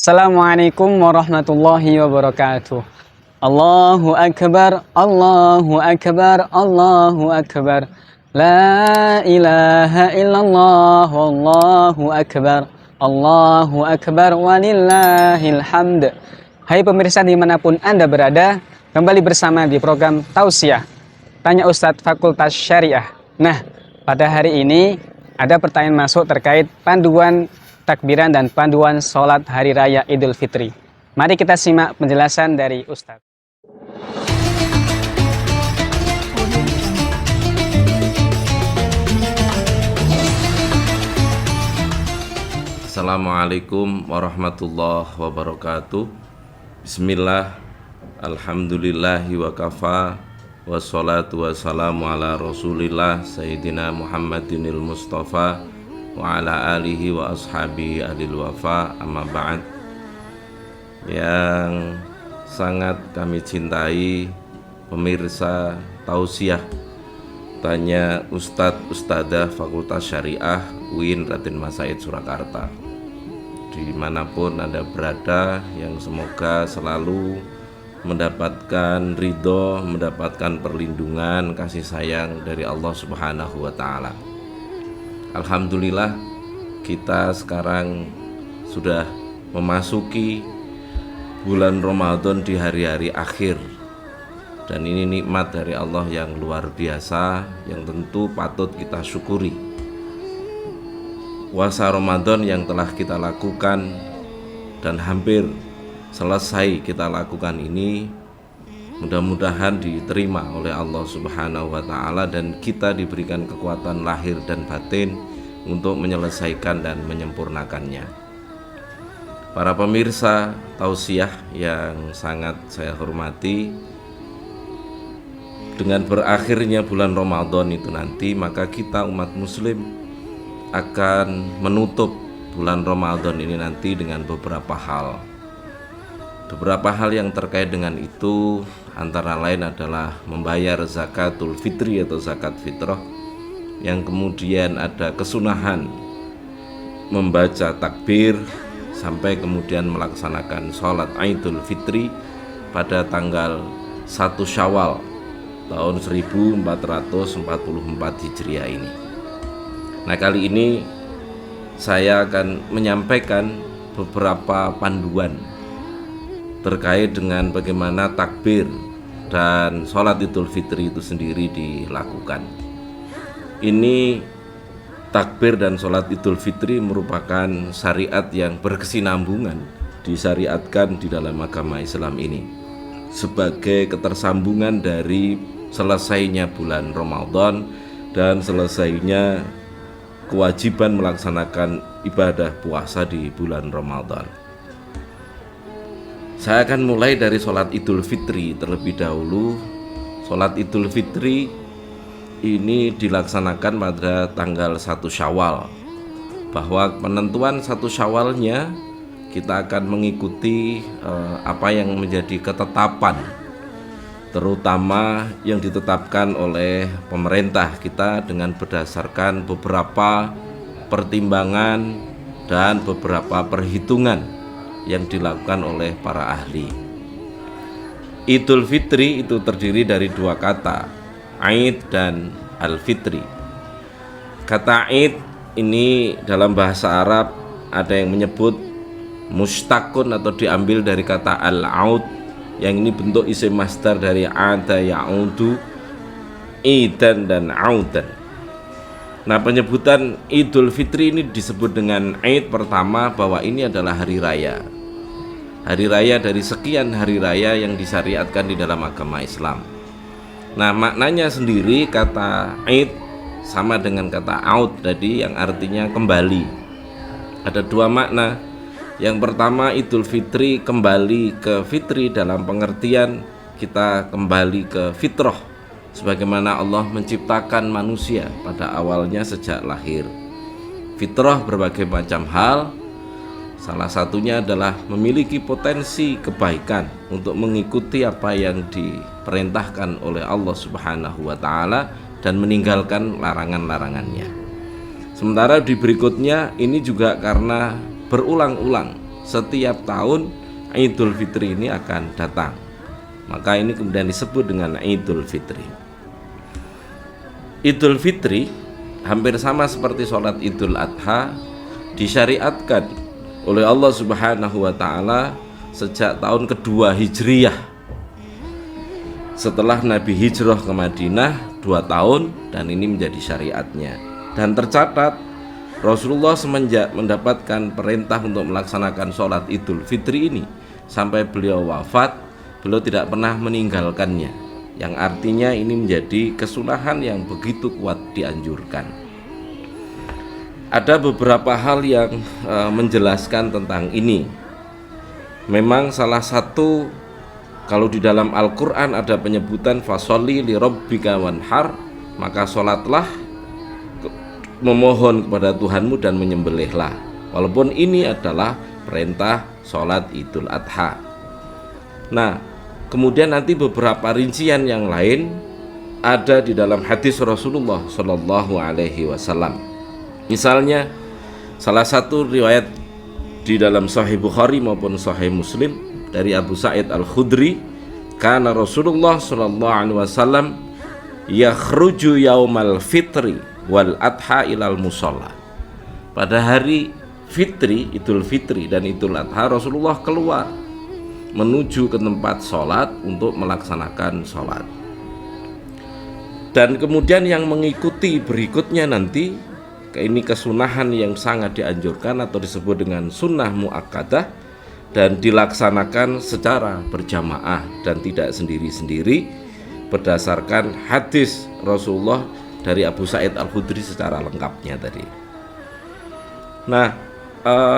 Assalamualaikum warahmatullahi wabarakatuh. Allahu akbar, Allahu akbar, Allahu akbar. La ilaha illallah, Allahu akbar, Allahu akbar, walillahil hamd. Hai pemirsa dimanapun Anda berada, kembali bersama di program Tausiah Tanya Ustadz Fakultas Syariah. Nah, pada hari ini ada pertanyaan masuk terkait panduan takbiran dan panduan sholat hari raya Idul Fitri. Mari kita simak penjelasan dari Ustadz. Assalamualaikum warahmatullahi wabarakatuh. Bismillah, alhamdulillahi wa kafa, wassalatu wassalamu ala rasulillah Sayyidina Muhammadinil Mustafa wa ala alihi wa ashabihi ahlil wafa, amma ba'd. Yang sangat kami cintai pemirsa Tausiah Tanya Ustadz Ustadzah Fakultas Syariah UIN Raden Mas Said Surakarta, dimanapun Anda berada, yang semoga selalu mendapatkan ridho, mendapatkan perlindungan, kasih sayang dari Allah Subhanahu wa Ta'ala. Alhamdulillah, kita sekarang sudah memasuki bulan Ramadan di hari-hari akhir, dan ini nikmat dari Allah yang luar biasa yang tentu patut kita syukuri. Puasa Ramadan yang telah kita lakukan dan hampir selesai kita lakukan ini, mudah-mudahan diterima oleh Allah Subhanahu wa Ta'ala dan kita diberikan kekuatan lahir dan batin untuk menyelesaikan dan menyempurnakannya. Para pemirsa Tausiah yang sangat saya hormati, dengan berakhirnya bulan Ramadan itu nanti, maka kita umat muslim akan menutup bulan Ramadan ini nanti dengan beberapa hal. Beberapa hal yang terkait dengan itu antara lain adalah membayar zakatul fitri atau zakat fitrah, yang kemudian ada kesunahan membaca takbir sampai kemudian melaksanakan sholat Idul Fitri pada tanggal 1 Syawal tahun 1444 Hijriah ini. Nah, kali ini saya akan menyampaikan beberapa panduan terkait dengan bagaimana takbir dan sholat Idul Fitri itu sendiri dilakukan. Ini takbir dan sholat Idul Fitri merupakan syariat yang berkesinambungan, disyariatkan di dalam agama Islam ini sebagai ketersambungan dari selesainya bulan Ramadan dan selesainya kewajiban melaksanakan ibadah puasa di bulan Ramadan. Saya akan mulai dari sholat Idul Fitri terlebih dahulu. Sholat Idul Fitri ini dilaksanakan pada tanggal 1 Syawal, bahwa penentuan 1 Syawalnya kita akan mengikuti apa yang menjadi ketetapan, terutama yang ditetapkan oleh pemerintah kita dengan berdasarkan beberapa pertimbangan dan beberapa perhitungan yang dilakukan oleh para ahli. Idul Fitri itu terdiri dari dua kata, Aid dan Al-Fitri. Kata Aid ini dalam bahasa Arab ada yang menyebut mustakun atau diambil dari kata al-aud, yang ini bentuk isim masdar dari ada ya'udu, idan dan audan. Nah, penyebutan Idul Fitri ini disebut dengan Aid pertama bahwa ini adalah hari raya. Hari raya dari sekian hari raya yang disyariatkan di dalam agama Islam. Nah, maknanya sendiri kata Aid sama dengan kata aud tadi yang artinya kembali. Ada dua makna. Yang pertama, Idul Fitri kembali ke fitri dalam pengertian kita kembali ke fitrah, sebagaimana Allah menciptakan manusia pada awalnya sejak lahir. Fitrah berbagai macam hal, salah satunya adalah memiliki potensi kebaikan untuk mengikuti apa yang diperintahkan oleh Allah Subhanahu wa Ta'ala dan meninggalkan larangan-larangannya. Sementara di berikutnya ini juga karena berulang-ulang setiap tahun Idul Fitri ini akan datang. Maka ini kemudian disebut dengan Idul Fitri. Idul Fitri hampir sama seperti sholat Idul Adha, disyariatkan oleh Allah Subhanahu wa Ta'ala sejak tahun kedua Hijriyah. Setelah Nabi hijrah ke Madinah 2 tahun, dan ini menjadi syariatnya. Dan tercatat Rasulullah semenjak mendapatkan perintah untuk melaksanakan sholat Idul Fitri ini sampai beliau wafat, beliau tidak pernah meninggalkannya, yang artinya ini menjadi kesunahan yang begitu kuat dianjurkan. Ada beberapa hal yang menjelaskan tentang ini. Memang salah satu, kalau di dalam Al-Quran ada penyebutan fasholli li rabbika wanhar, maka sholatlah, memohon kepada Tuhanmu dan menyembelihlah. Walaupun ini adalah perintah sholat Idul Adha. Nah, kemudian nanti beberapa rincian yang lain ada di dalam hadis Rasulullah Shallallahu Alaihi Wasallam. Misalnya salah satu riwayat di dalam Sahih Bukhari maupun Sahih Muslim dari Abu Sa'id Al-Khudri, kana Rasulullah Shallallahu Alaihi Wasallam yakhruju yaumal fitri wal adha ilal musalla. Pada hari fitri, Idul Fitri dan Idul Adha, Rasulullah keluar menuju ke tempat sholat untuk melaksanakan sholat. Dan kemudian yang mengikuti berikutnya nanti, ini kesunahan yang sangat dianjurkan atau disebut dengan sunnah muakkadah, dan dilaksanakan secara berjamaah dan tidak sendiri-sendiri berdasarkan hadis Rasulullah dari Abu Sa'id Al-Khudri secara lengkapnya tadi. Nah,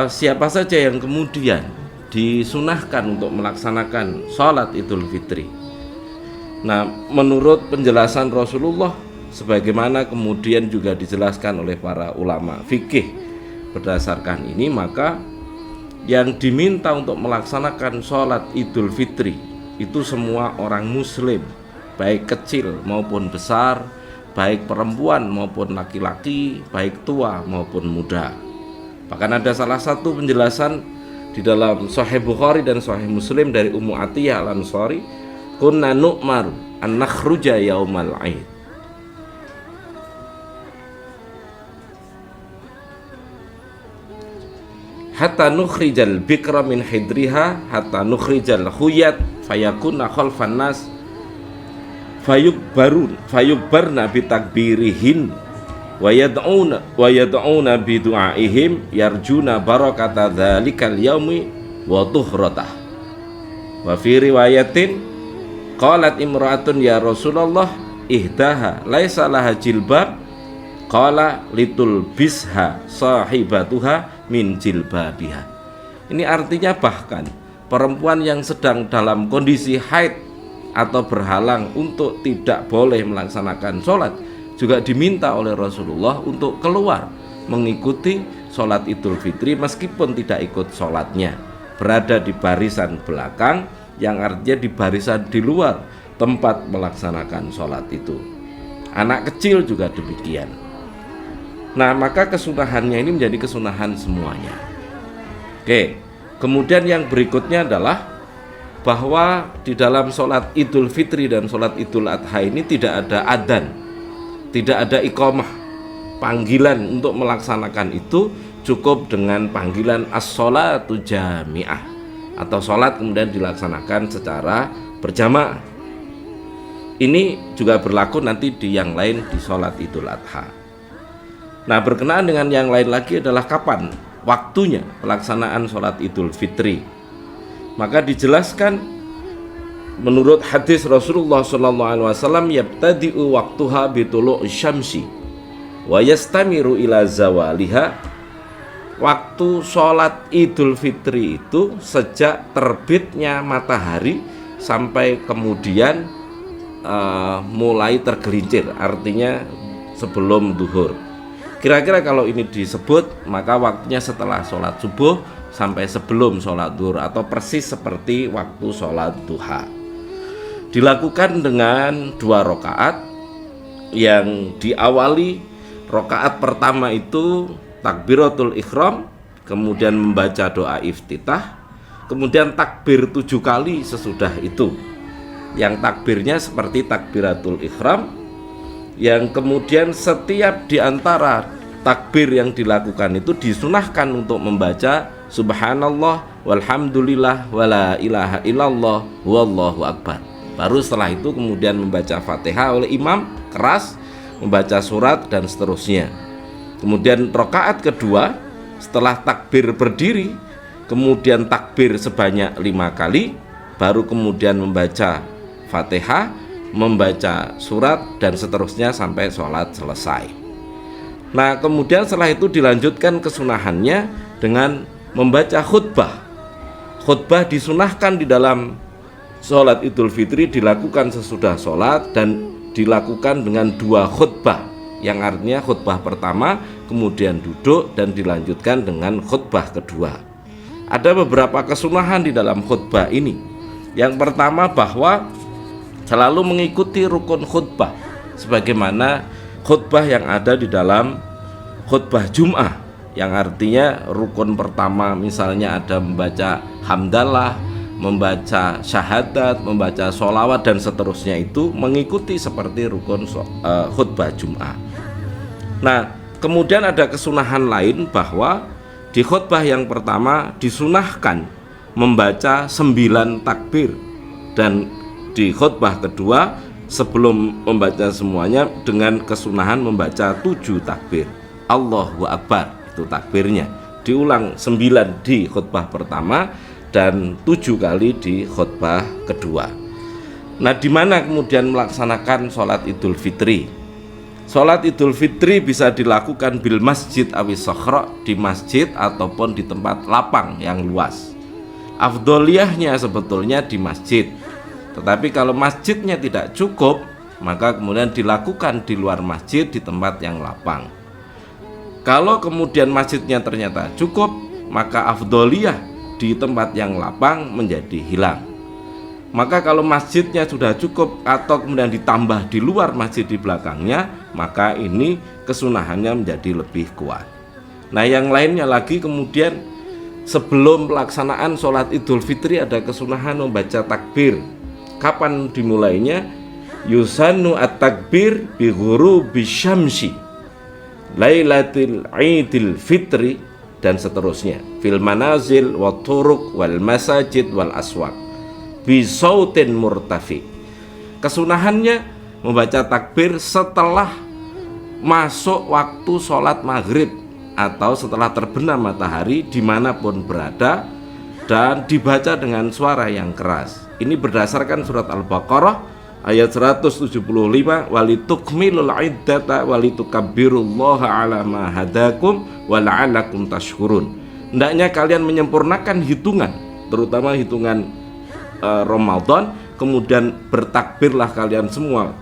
siapa saja yang kemudian disunahkan untuk melaksanakan sholat Idul Fitri? Nah, menurut penjelasan Rasulullah, sebagaimana kemudian juga dijelaskan oleh para ulama fikih berdasarkan ini, maka yang diminta untuk melaksanakan sholat Idul Fitri itu semua orang muslim, baik kecil maupun besar, baik perempuan maupun laki-laki, baik tua maupun muda. Bahkan ada salah satu penjelasan di dalam Sahih Bukhari dan Sahih Muslim dari Ummu Atiyah Al-Ansari, kunna nu'mar an nakhruja yaumal aid, hatta nukhrijal bikra min hidriha hatta nukhrijal khuyat fayakunna khalfan nas fayukbarna bitakbirihin wa yad'una bidu'aihim yarjuna barakata dzalikal yaumi wa tuhratah. Wa fi riwayatin qalat imra'atun ya Rasulullah ihdaha laisa laha jilbab, qala litul bisha sahibatuha min jilbabiha. Ini artinya bahkan perempuan yang sedang dalam kondisi haid atau berhalang untuk tidak boleh melaksanakan sholat juga diminta oleh Rasulullah untuk keluar mengikuti sholat Idul Fitri meskipun tidak ikut sholatnya, berada di barisan belakang, yang artinya di barisan di luar tempat melaksanakan sholat itu. Anak kecil juga demikian. Nah, maka kesunahannya ini menjadi kesunahan semuanya. Oke, kemudian yang berikutnya adalah bahwa di dalam sholat Idul Fitri dan sholat Idul Adha ini tidak ada adzan, tidak ada iqamah, panggilan untuk melaksanakan itu cukup dengan panggilan as-sholatu jami'ah, atau sholat kemudian dilaksanakan secara berjamaah. Ini juga berlaku nanti di yang lain di sholat Idul Adha. Nah, berkenaan dengan yang lain lagi adalah kapan waktunya pelaksanaan sholat Idul Fitri. Maka dijelaskan menurut hadis Rasulullah SAW, yabtadi'u waktuha bitulu' syamsi wa yastamiru ila zawaliha. Waktu sholat Idul Fitri itu sejak terbitnya matahari sampai kemudian mulai tergelincir, artinya sebelum duhur. Kira-kira kalau ini disebut, maka waktunya setelah sholat subuh sampai sebelum sholat duhur, atau persis seperti waktu sholat duha. Dilakukan dengan 2 rakaat yang diawali rakaat pertama itu takbiratul ihram, kemudian membaca doa iftitah, kemudian takbir 7 kali sesudah itu. Yang takbirnya seperti takbiratul ihram, yang kemudian setiap di antara takbir yang dilakukan itu disunahkan untuk membaca subhanallah walhamdulillah wala ilaha illallah wallahu akbar. Baru setelah itu kemudian membaca Fatihah oleh imam keras, membaca surat dan seterusnya. Kemudian rakaat kedua setelah takbir berdiri, kemudian takbir sebanyak 5 kali, baru kemudian membaca Fatihah, membaca surat dan seterusnya sampai sholat selesai. Nah, kemudian setelah itu dilanjutkan kesunahannya dengan membaca khutbah. Khutbah disunahkan di dalam sholat Idul Fitri, dilakukan sesudah sholat dan dilakukan dengan 2 khutbah, yang artinya khutbah pertama kemudian duduk dan dilanjutkan dengan khutbah kedua. Ada beberapa kesunahan di dalam khutbah ini. Yang pertama bahwa selalu mengikuti rukun khutbah sebagaimana khutbah yang ada di dalam khutbah Jum'ah, yang artinya rukun pertama misalnya ada membaca hamdalah, membaca syahadat, membaca sholawat dan seterusnya, itu mengikuti seperti rukun khutbah Jum'ah. Nah, kemudian ada kesunahan lain bahwa di khutbah yang pertama disunahkan membaca 9 takbir, dan di khutbah kedua sebelum membaca semuanya dengan kesunahan membaca 7 takbir. Allahu Akbar itu takbirnya, diulang 9 di khutbah pertama dan 7 kali di khutbah kedua. Nah, di mana kemudian melaksanakan sholat Idul Fitri? Sholat Idul Fitri bisa dilakukan bil masjid awis sokhro, di masjid ataupun di tempat lapang yang luas. Afdoliyahnya sebetulnya di masjid, tetapi kalau masjidnya tidak cukup, maka kemudian dilakukan di luar masjid di tempat yang lapang. Kalau kemudian masjidnya ternyata cukup, maka afdoliyah di tempat yang lapang menjadi hilang. Maka kalau masjidnya sudah cukup atau kemudian ditambah di luar masjid di belakangnya, maka ini kesunahannya menjadi lebih kuat. Nah, yang lainnya lagi kemudian sebelum pelaksanaan sholat Idul Fitri ada kesunahan membaca takbir. Kapan dimulainya? Yusannu at-takbir bi ghurubi syamsi lailatul Idul Fitri dan seterusnya, fil manazil wa turuq wal masajid wal aswaq bi sautin murtafi. Kesunahannya membaca takbir setelah masuk waktu sholat maghrib atau setelah terbenam matahari dimanapun berada, dan dibaca dengan suara yang keras. Ini berdasarkan surat Al-Baqarah ayat 175, walitukmilul iddata walitukabbirullaha ala ma hadakum wa la'allakum tashkurun. Hendaknya kalian menyempurnakan hitungan, terutama hitungan Ramadan, kemudian bertakbirlah kalian semua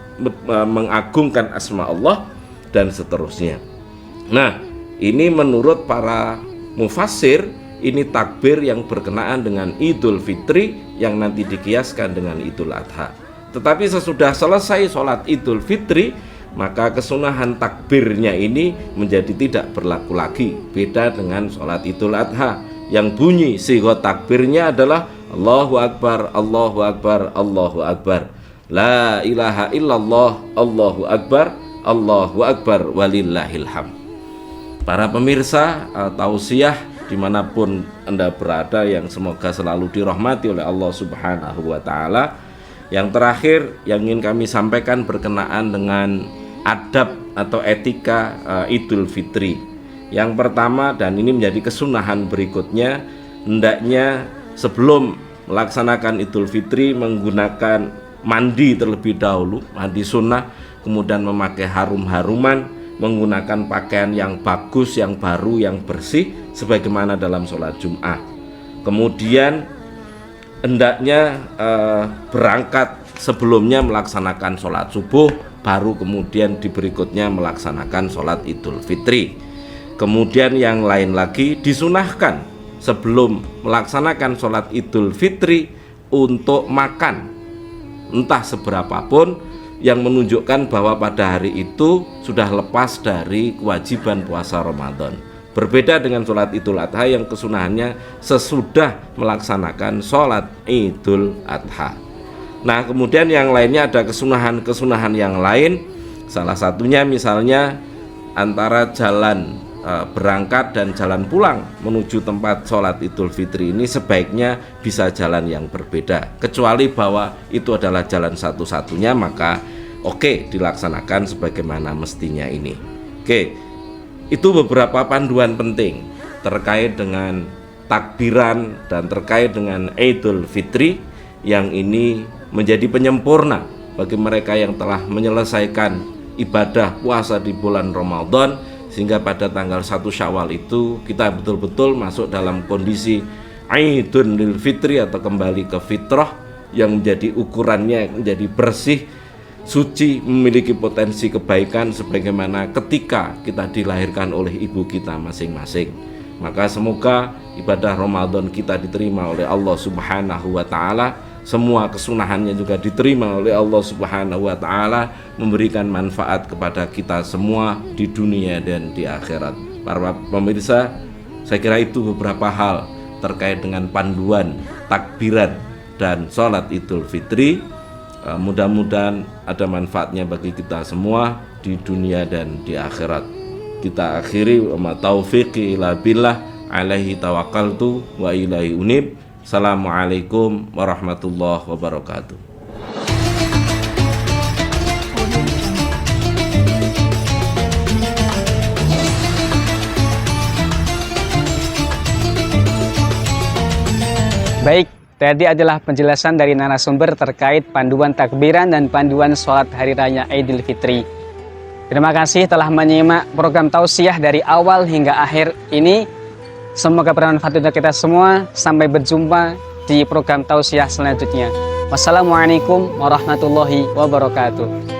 mengagungkan asma Allah dan seterusnya. Nah, ini menurut para mufassir, ini takbir yang berkenaan dengan Idul Fitri yang nanti dikiaskan dengan Idul Adha. Tetapi sesudah selesai sholat Idul Fitri, maka kesunahan takbirnya ini menjadi tidak berlaku lagi. Beda dengan sholat Idul Adha yang bunyi sigha takbirnya adalah Allahu Akbar, Allahu Akbar, Allahu Akbar, la ilaha illallah, Allahu Akbar, Allahu Akbar, walillahil hamd. Para pemirsa tausiah dimanapun Anda berada, yang semoga selalu dirahmati oleh Allah Subhanahu wa Ta'ala. Yang terakhir yang ingin kami sampaikan berkenaan dengan adab atau etika Idul Fitri. Yang pertama, dan ini menjadi kesunahan berikutnya, hendaknya sebelum melaksanakan Idul Fitri menggunakan mandi terlebih dahulu, mandi sunnah, kemudian memakai harum-haruman, menggunakan pakaian yang bagus, yang baru, yang bersih sebagaimana dalam sholat Jum'ah. Kemudian hendaknya berangkat sebelumnya melaksanakan sholat subuh, baru kemudian di berikutnya melaksanakan sholat Idul Fitri. Kemudian yang lain lagi disunahkan sebelum melaksanakan sholat Idul Fitri untuk makan entah seberapapun, yang menunjukkan bahwa pada hari itu sudah lepas dari kewajiban puasa Ramadan. Berbeda dengan sholat Idul Adha yang kesunahannya sesudah melaksanakan sholat Idul Adha. Nah, kemudian yang lainnya ada kesunahan-kesunahan yang lain. Salah satunya misalnya antara jalan berangkat dan jalan pulang menuju tempat sholat Idul Fitri ini sebaiknya bisa jalan yang berbeda, kecuali bahwa itu adalah jalan satu-satunya, maka oke, dilaksanakan sebagaimana mestinya ini. Oke, itu beberapa panduan penting terkait dengan takbiran dan terkait dengan Idul Fitri yang ini menjadi penyempurna bagi mereka yang telah menyelesaikan ibadah puasa di bulan Ramadan, sehingga pada tanggal 1 Syawal itu kita betul-betul masuk dalam kondisi Idul Fitri atau kembali ke fitrah yang menjadi ukurannya menjadi bersih, suci, memiliki potensi kebaikan sebagaimana ketika kita dilahirkan oleh ibu kita masing-masing. Maka semoga ibadah Ramadan kita diterima oleh Allah Subhanahu wa taala. Semua kesunahannya juga diterima oleh Allah Subhanahu wa taala, memberikan manfaat kepada kita semua di dunia dan di akhirat. Para pemirsa, saya kira itu beberapa hal terkait dengan panduan takbiran dan sholat Idul Fitri. Mudah-mudahan ada manfaatnya bagi kita semua di dunia dan di akhirat. Kita akhiri, wa taufiqi illa billah, alaihi tawakkaltu wa ilaihi unib. Assalamualaikum warahmatullahi wabarakatuh. Baik, tadi adalah penjelasan dari narasumber terkait panduan takbiran dan panduan sholat hari raya Idul Fitri. Terima kasih telah menyimak program tausiah dari awal hingga akhir ini. Semoga bermanfaat untuk kita semua. Sampai berjumpa di program tausiah selanjutnya. Wassalamualaikum warahmatullahi wabarakatuh.